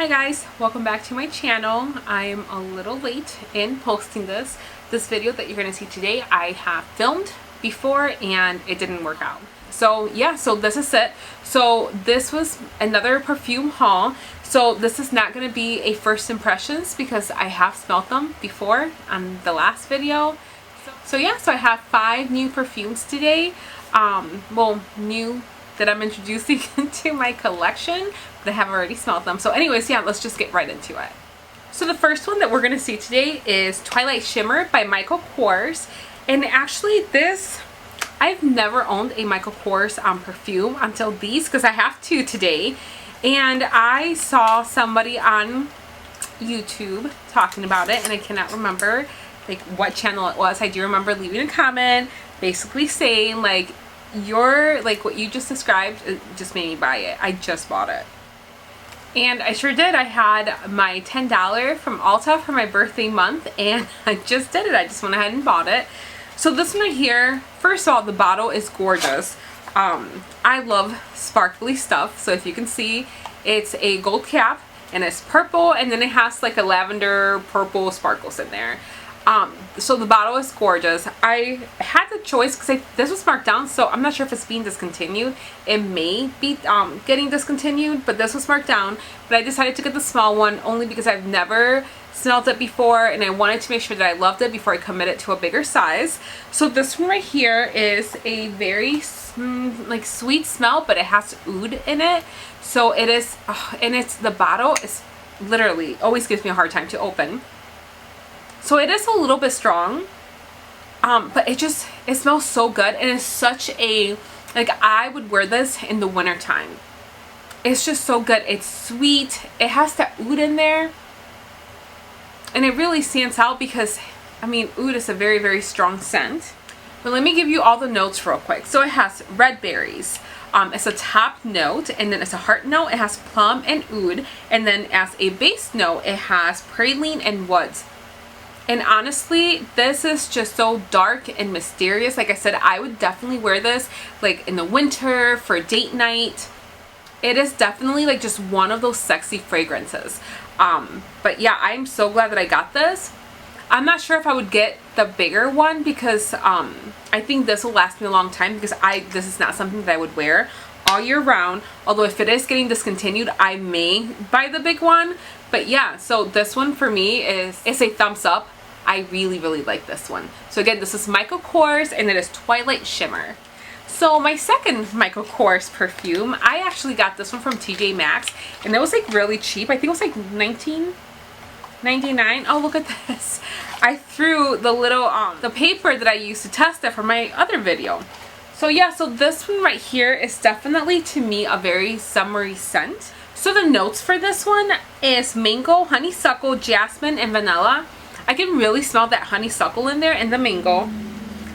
Hi guys, welcome back to my channel. I am a little late in posting this video that you're going to see today. I have filmed before and it didn't work out. So yeah, so this is it. So this was another perfume haul. So this is not going to be a first impressions because I have smelled them before on the last video. So yeah, so I have 5 new perfumes today. Well, new that I'm introducing to my collection, but I have already smelled them. So anyways, yeah, let's just get right into it. So the first one that we're going to see today is Twilight Shimmer by Michael Kors. And actually this, I've never owned a Michael Kors perfume until these, because I have 2 today. And I saw somebody on YouTube talking about it, and I cannot remember like what channel it was. I do remember leaving a comment basically saying like, what you just described, it just made me buy it. I just bought it. And I sure did. I had my $10 from Ulta for my birthday month and I just did it. I just went ahead and bought it. So this one right here, first of all, the bottle is gorgeous. I love sparkly stuff. So if you can see, it's a gold cap and it's purple, and then it has like a lavender purple sparkles in there. So the bottle is gorgeous. I had the choice because this was marked down, so I'm not sure if it's being discontinued. It may be getting discontinued, but this was marked down. But I decided to get the small one only because I've never smelled it before and I wanted to make sure that I loved it before I committed to a bigger size. So this one right here is a very like sweet smell, but it has oud in it. So it is, and the bottle is literally always gives me a hard time to open. So it is a little bit strong, but it smells so good, and it's such a, like, I would wear this in the winter time. It's just so good. It's sweet. It has that oud in there, and it really stands out because, I mean, oud is a very, very strong scent. But let me give you all the notes real quick. So it has red berries. It's a top note, and then it's a heart note. It has plum and oud, and then as a base note, it has praline and woods. And honestly, this is just so dark and mysterious. Like I said, I would definitely wear this like in the winter for date night. It is definitely like just one of those sexy fragrances. But yeah, I'm so glad that I got this. I'm not sure if I would get the bigger one because I think this will last me a long time, because this is not something that I would wear all year round. Although if it is getting discontinued, I may buy the big one. But yeah, so this one for me is a thumbs up. I really, really like this one. So again, this is Michael Kors and it is Twilight Shimmer. So my second Michael Kors perfume, I actually got this one from TJ Maxx and it was like really cheap. I think it was like $19.99. Oh, look at this. I threw the little the paper that I used to test it for my other video. So yeah, so this one right here is definitely to me a very summery scent. So the notes for this one is mango, honeysuckle, jasmine, and vanilla. I can really smell that honeysuckle in there and the mango.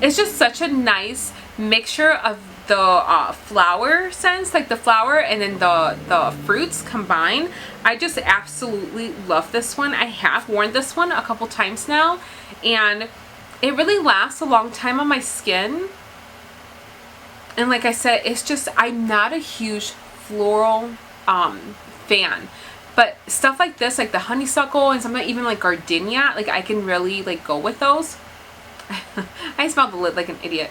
It's just such a nice mixture of the flower scents, like the flower and then the fruits combined. I just absolutely love this one. I have worn this one a couple times now and it really lasts a long time on my skin. And like I said, it's just, I'm not a huge floral fan. But stuff like this, like the honeysuckle and something even like gardenia, like I can really like go with those. I smelled the lid like an idiot.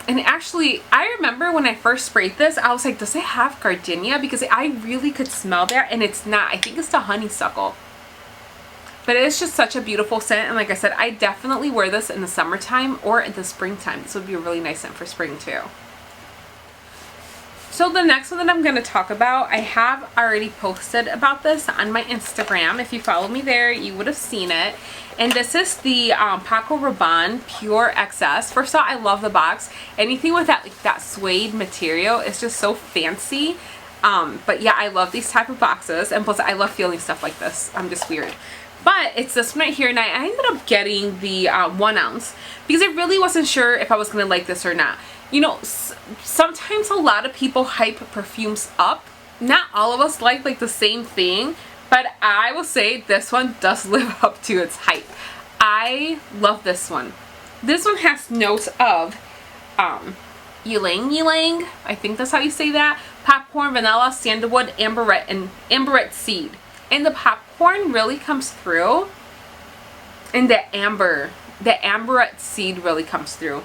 And actually, I remember when I first sprayed this, I was like, does it have gardenia? Because I really could smell that, and it's not. I think it's the honeysuckle. But it's just such a beautiful scent, and like I said, I definitely wear this in the summertime or in the springtime. This would be a really nice scent for spring too. So the next one that I'm going to talk about, I have already posted about this on my Instagram. If you follow me there, you would have seen it. And this is the Paco Rabanne Pure XS. First of all, I love the box. Anything with that, like that suede material is just so fancy. But yeah, I love these type of boxes. And plus, I love feeling stuff like this. I'm just weird. But it's this one right here, and I ended up getting the 1 ounce because I really wasn't sure if I was going to like this or not. You know, sometimes a lot of people hype perfumes up. Not all of us like the same thing, but I will say this one does live up to its hype. I love this one. This one has notes of ylang, I think that's how you say that. Popcorn, vanilla, sandalwood, amberette, and amberette seed. And the popcorn really comes through, and the amberette seed really comes through.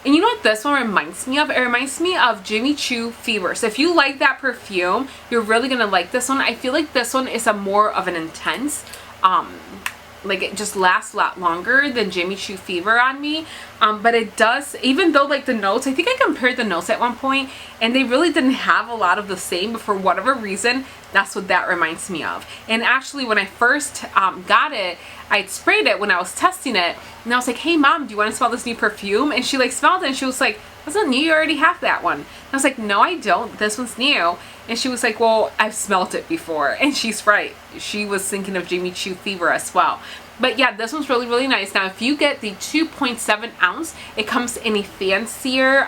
And you know what this one reminds me of? It reminds me of Jimmy Choo Fever. So if you like that perfume, you're really gonna like this one. I feel like this one is a more of an intense, like it just lasts a lot longer than Jimmy Choo Fever on me. But it does, even though like the notes, I think I compared the notes at one point and they really didn't have a lot of the same, but for whatever reason, that's what that reminds me of. And actually when I first got it, I sprayed it when I was testing it and I was like, hey mom, do you want to smell this new perfume? And she like smelled it and she was like, that's not new, you already have that one. And I was like, no I don't, this one's new. And she was like, well, I've smelled it before. And she's right, she was thinking of Jimmy Choo Fever as well. But yeah, this one's really, really nice. Now, if you get the 2.7 ounce, it comes in a fancier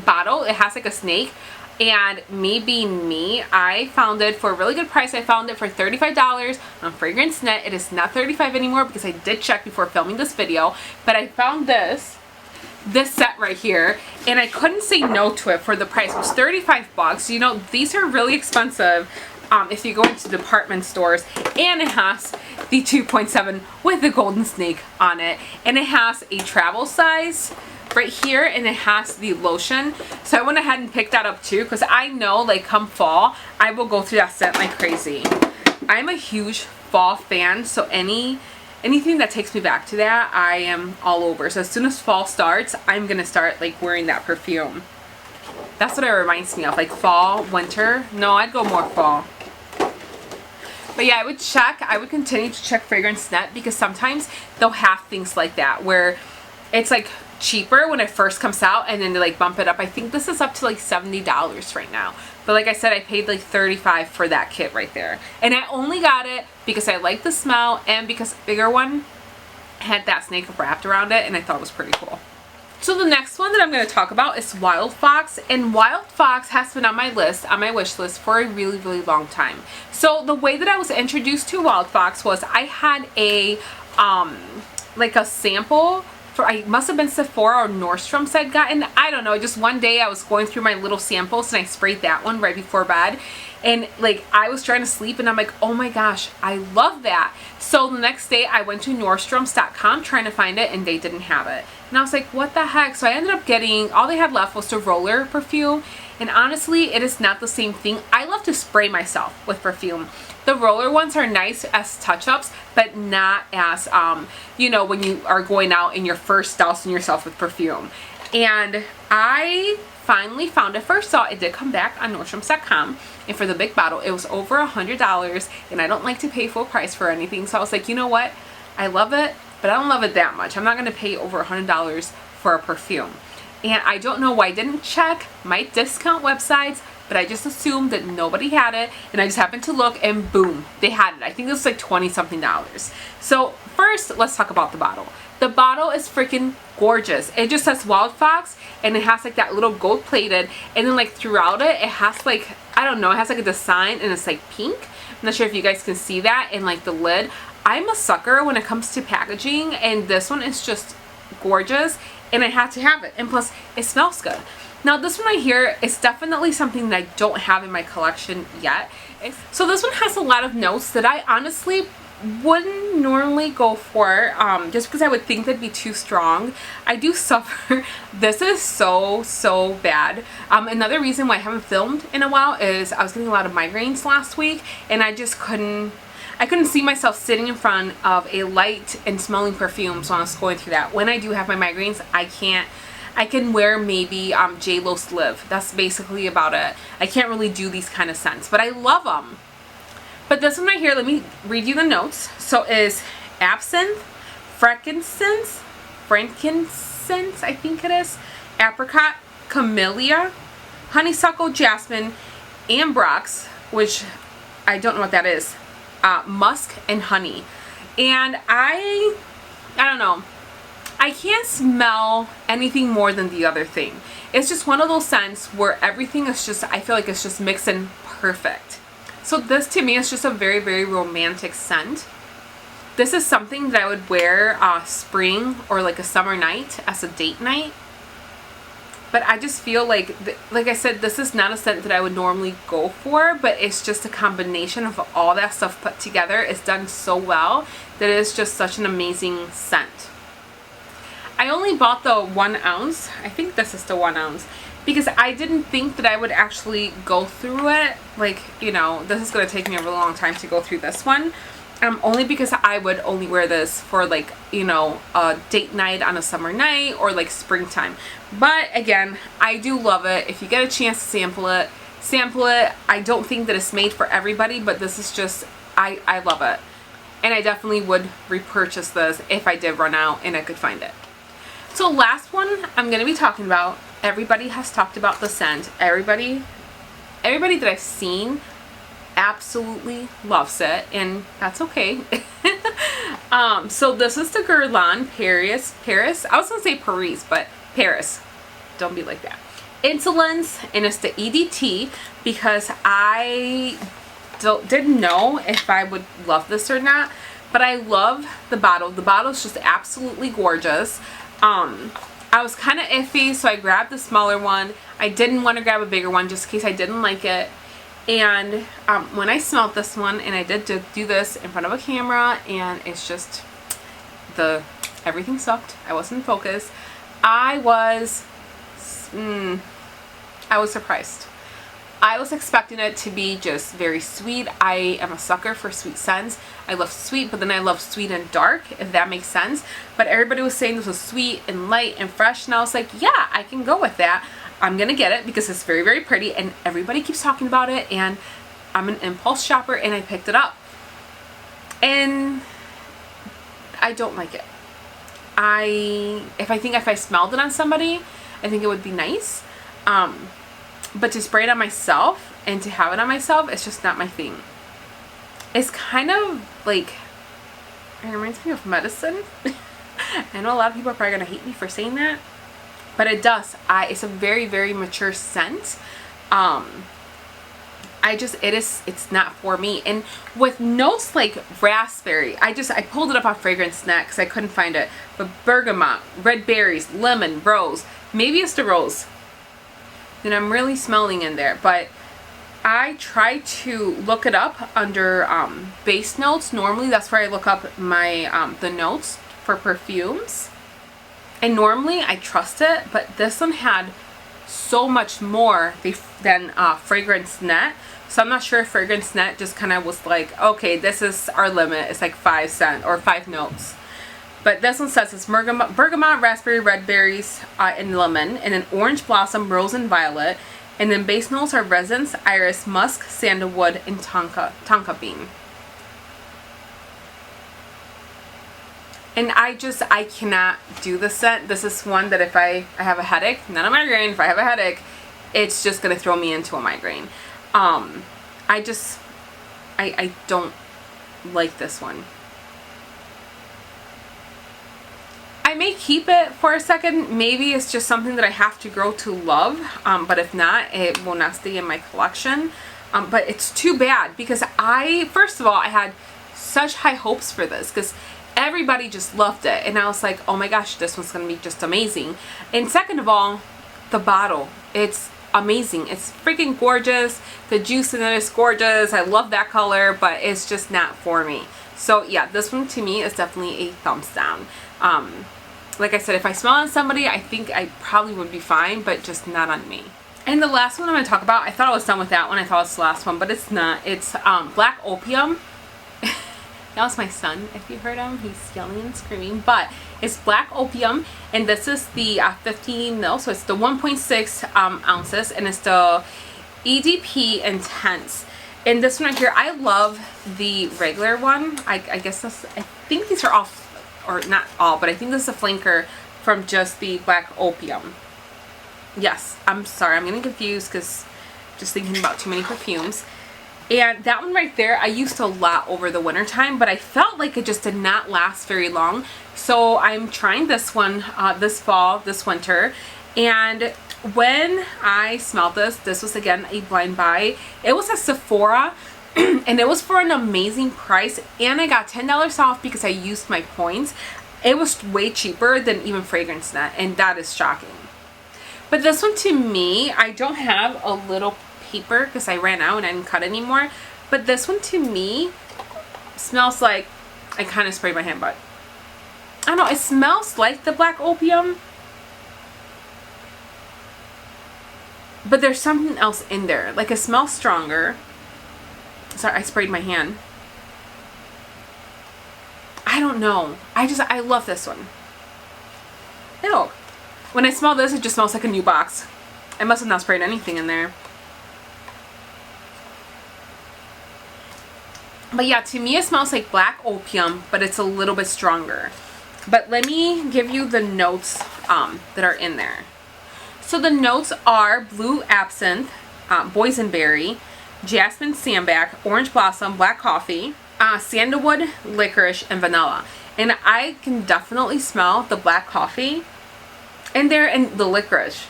bottle. It has like a snake. And me being me, I found it for a really good price. I found it for $35 on Fragrance Net. It is not $35 anymore because I did check before filming this video. But I found this set right here and I couldn't say no to it for the price. It was 35 bucks. You know, these are really expensive if you go into department stores. And it has the 2.7 with the golden snake on it. And it has a travel size right here and it has the lotion. So I went ahead and picked that up too because I know like come fall, I will go through that scent like crazy. I'm a huge fall fan, so anything that takes me back to that, I am all over. So as soon as fall starts, I'm gonna start like wearing that perfume. That's what it reminds me of, like fall, winter. No, I'd go more fall. But yeah, I would continue to check Fragrance Net because sometimes they'll have things like that where it's like cheaper when it first comes out and then they like bump it up. I think this is up to like $70 right now. But like I said, I paid like $35 for that kit right there. And I only got it because I liked the smell and because the bigger one had that snake wrapped around it and I thought it was pretty cool. So the next one that I'm going to talk about is Wildfox, and Wildfox has been on my list, on my wish list for a really, really long time. So the way that I was introduced to Wildfox was I had a like a sample for, I must have been Sephora or Nordstrom's I'd gotten. I don't know, just one day I was going through my little samples and I sprayed that one right before bed. And like I was trying to sleep and I'm like, oh my gosh, I love that. So the next day I went to Nordstroms.com trying to find it and they didn't have it. And I was like, what the heck? So I ended up getting, all they had left was the roller perfume. And honestly, it is not the same thing. I love to spray myself with perfume. The roller ones are nice as touch-ups, but not as, you know, when you are going out and you're first dousing yourself with perfume. And I finally found it. First saw it did come back on Nordstroms.com, and for the big bottle it was over $100, and I don't like to pay full price for anything, so I was like, you know what, I love it, but I don't love it that much. I'm not going to pay over $100 for a perfume. And I don't know why I didn't check my discount websites, but I just assumed that nobody had it, and I just happened to look and boom, they had it. I think it was like $20 something. So first, let's talk about the bottle. The bottle is freaking gorgeous. It just says Wildfox and it has like that little gold plated, and then like throughout it, it has like, I don't know, it has like a design and it's like pink. I'm not sure if you guys can see that, and like the lid. I'm a sucker when it comes to packaging, and this one is just gorgeous and I had to have it, and plus it smells good. Now this one right here is definitely something that I don't have in my collection yet. So this one has a lot of notes that I honestly wouldn't normally go for, just because I would think that'd be too strong. I do suffer. This is so bad. Another reason why I haven't filmed in a while is I was getting a lot of migraines last week, and I just couldn't see myself sitting in front of a light and smelling perfume. So I was going through that. When I do have my migraines, I can wear maybe J.Lo's Live. That's basically about it. I can't really do these kind of scents, but I love them. But this one right here, let me read you the notes. So it is absinthe, frankincense, I think it is, apricot, camellia, honeysuckle, jasmine, ambrox, which I don't know what that is, musk, and honey. And I don't know. I can't smell anything more than the other thing. It's just one of those scents where everything is just, I feel like it's just mixing perfect. So this to me is just a very, very romantic scent. This is something that I would wear spring or like a summer night as a date night. But I just feel like, like I said, this is not a scent that I would normally go for, but it's just a combination of all that stuff put together. It's done so well that it is just such an amazing scent. I only bought the 1 ounce. I think this is the 1 ounce. Because I didn't think that I would actually go through it. Like, you know, this is going to take me a really long time to go through this one. Only because I would only wear this for, like, you know, a date night on a summer night or like springtime. But again, I do love it. If you get a chance to sample it, sample it. I don't think that it's made for everybody, but this is just, I love it. And I definitely would repurchase this if I did run out and I could find it. So last one I'm going to be talking about, everybody has talked about the scent. Everybody that I've seen absolutely loves it, and that's okay. So this is the Guerlain Paris. I was gonna say Paris, but Paris. Don't be like that. Insolence, and it's the EDT, because I didn't know if I would love this or not, but I love the bottle. The bottle is just absolutely gorgeous. I was kind of iffy, so I grabbed the smaller one. I didn't want to grab a bigger one just in case I didn't like it. And when I smelled this one, and I did do this in front of a camera, and it's just, everything sucked. I wasn't focused. I was surprised. I was expecting it to be just very sweet. I am a sucker for sweet scents. I love sweet, but then I love sweet and dark, if that makes sense. But everybody was saying this was sweet and light and fresh, and I was like, yeah, I can go with that. I'm gonna get it because it's very, very pretty, and everybody keeps talking about it, and I'm an impulse shopper, and I picked it up. And I don't like it. If I smelled it on somebody, I think it would be nice. But to spray it on myself and to have it on myself, it's just not my thing. It's kind of like, it reminds me of medicine. I know a lot of people are probably gonna hate me for saying that, but it does. It's a very, very mature scent. It's not for me. And with notes like raspberry, I pulled it up on Fragrance Net because I couldn't find it. But bergamot, red berries, lemon, rose. Maybe it's the rose that I'm really smelling in there. But I try to look it up under base notes. Normally that's where I look up my the notes for perfumes. And normally I trust it, but this one had so much more than Fragrance Net. So I'm not sure if Fragrance Net just kind of was like, okay, this is our limit. It's like 5 scent or 5 notes. But this one says it's bergamot, raspberry, red berries, and lemon, and then orange blossom, rose, and violet. And then base notes are resins, iris, musk, sandalwood, and tonka bean. And I cannot do the scent. This is one that if I have a headache, not a migraine, if I have a headache, it's just going to throw me into a migraine. I don't like this one. I may keep it for a second. Maybe it's just something that I have to grow to love. But if not, it will not stay in my collection. But it's too bad because first of all, I had such high hopes for this because everybody just loved it. And I was like, oh my gosh, this one's going to be just amazing. And second of all, the bottle. It's amazing. It's freaking gorgeous. The juice in it is gorgeous. I love that color, but it's just not for me. So yeah, this one to me is definitely a thumbs down. Like I said, if I smell on somebody, I think I probably would be fine, but just not on me. And the last one I'm going to talk about, I thought I was done with that one. I thought it was the last one, but it's not. It's Black Opium. That was my son, if you heard him. He's yelling and screaming. But it's Black Opium, and this is the 15 mil, so it's the 1.6 ounces, and it's the EDP Intense. And this one right here, I love the regular one. I think these are all, or not all, but I think this is a flanker from just the Black Opium. Yes, I'm sorry, I'm getting confused because just thinking about too many perfumes. And that one right there, I used a lot over the winter time, but I felt like it just did not last very long. So I'm trying this one this fall, this winter. And when I smelled this was again a blind buy. It was at Sephora and it was for an amazing price. And I got $10 off because I used my points. It was way cheaper than even Fragrance Net, and that is shocking. But this one to me, I don't have a little paper because I ran out and I didn't cut anymore. But this one to me smells like, I kind of sprayed my hand, but I don't know, it smells like the Black Opium. But there's something else in there. Like it smells stronger. Sorry, I sprayed my hand. I don't know. I love this one. Ew. When I smell this, it just smells like a new box. I must have not sprayed anything in there. But yeah, to me it smells like Black Opium, but it's a little bit stronger. But let me give you the notes that are in there. So the notes are blue absinthe, boysenberry, jasmine sambac, orange blossom, black coffee, sandalwood, licorice, and vanilla. And I can definitely smell the black coffee in there and the licorice.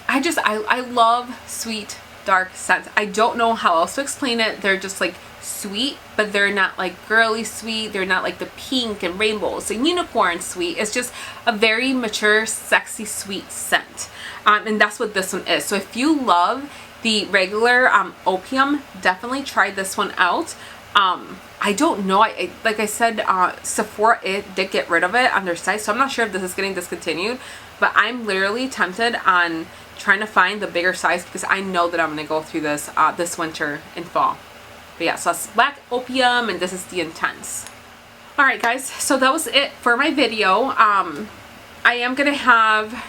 I love sweet, dark scents. I don't know how else to explain it. They're just like sweet, but they're not like girly sweet. They're not like the pink and rainbows and unicorn sweet. It's just a very mature, sexy, sweet scent. And that's what this one is. So if you love the regular Opium, definitely try this one out. I don't know, like I said, Sephora did get rid of it on their site, so I'm not sure if this is getting discontinued, but I'm literally tempted on trying to find the bigger size because I know that I'm going to go through this this winter and fall. But yeah, so that's Black Opium and this is the Intense. Alright guys, so that was it for my video. I am going to have,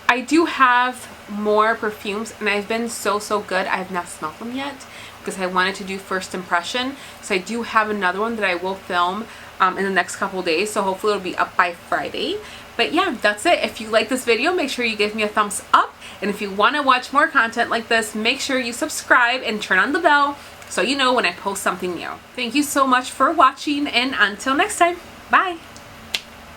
I do have more perfumes and I've been so good. I have not smelled them yet because I wanted to do first impression. So I do have another one that I will film in the next couple days. So hopefully it'll be up by Friday. But yeah, that's it. If you like this video, make sure you give me a thumbs up. And if you want to watch more content like this, make sure you subscribe and turn on the bell so you know when I post something new. Thank you so much for watching and until next time, bye.